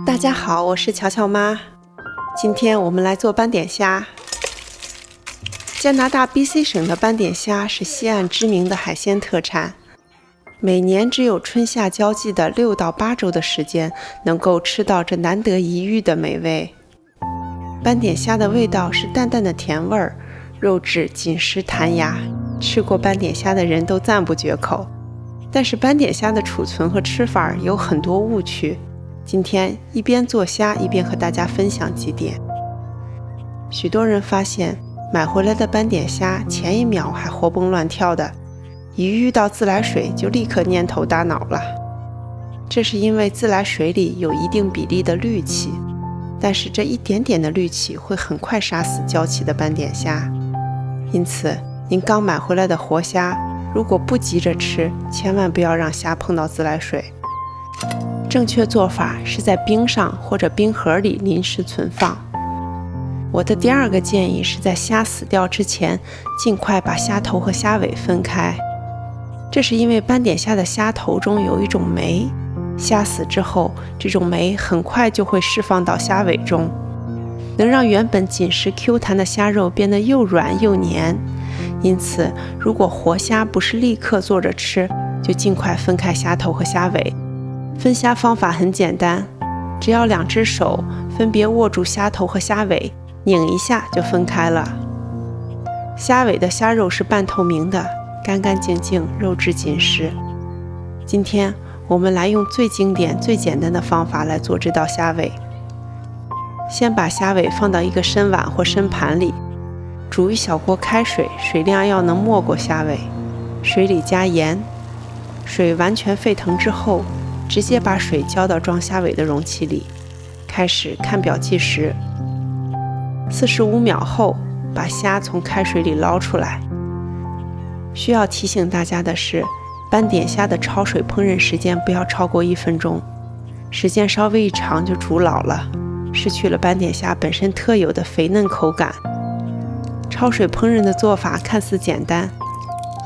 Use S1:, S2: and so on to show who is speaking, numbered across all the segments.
S1: 大家好，我是乔乔妈。今天我们来做斑点虾。加拿大 BC 省的斑点虾是西岸知名的海鲜特产，每年只有春夏交际的6到8周的时间能够吃到这难得一遇的美味。斑点虾的味道是淡淡的甜味儿，肉质紧实弹牙，吃过斑点虾的人都赞不绝口。但是斑点虾的储存和吃法有很多误区，今天一边做虾一边和大家分享几点。许多人发现买回来的斑点虾前一秒还活蹦乱跳的，一遇到自来水就立刻蔫头大脑了。这是因为自来水里有一定比例的氯气，但是这一点点的氯气会很快杀死娇气的斑点虾。因此您刚买回来的活虾如果不急着吃，千万不要让虾碰到自来水。正确做法是在冰上或者冰盒里临时存放。我的第二个建议是在虾死掉之前，尽快把虾头和虾尾分开。这是因为斑点虾的虾头中有一种酶，虾死之后，这种酶很快就会释放到虾尾中，能让原本紧实 Q 弹的虾肉变得又软又黏。因此，如果活虾不是立刻做着吃，就尽快分开虾头和虾尾。分虾方法很简单，只要2只手分别握住虾头和虾尾，拧一下就分开了。虾尾的虾肉是半透明的，干干净净，肉质紧实。今天我们来用最经典、最简单的方法来做这道虾尾。先把虾尾放到一个深碗或深盘里，煮一小锅开水，水量要能没过虾尾。水里加盐，水完全沸腾之后，直接把水浇到装虾尾的容器里，开始看表计时。45秒后，把虾从开水里捞出来。需要提醒大家的是，斑点虾的焯水烹饪时间不要超过1分钟，时间稍微一长就煮老了，失去了斑点虾本身特有的肥嫩口感。焯水烹饪的做法看似简单，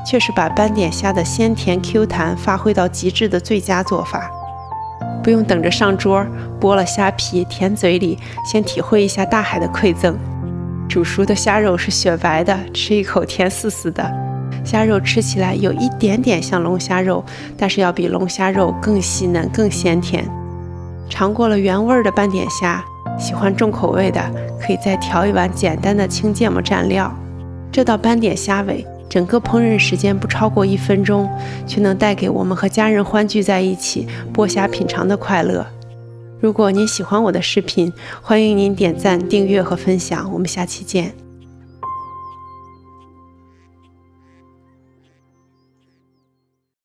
S1: 却是把斑点虾的鲜甜 Q 弹发挥到极致的最佳做法。不用等着上桌，剥了虾皮舔嘴里，先体会一下大海的馈赠。煮熟的虾肉是雪白的，吃一口甜丝丝的。虾肉吃起来有一点点像龙虾肉，但是要比龙虾肉更细嫩更鲜甜。尝过了原味的斑点虾，喜欢重口味的可以再调一碗简单的青芥末蘸料。这道斑点虾尾整个烹饪时间不超过1分钟，却能带给我们和家人欢聚在一起剥虾品尝的快乐。如果您喜欢我的视频，欢迎您点赞、订阅和分享，我们下期见。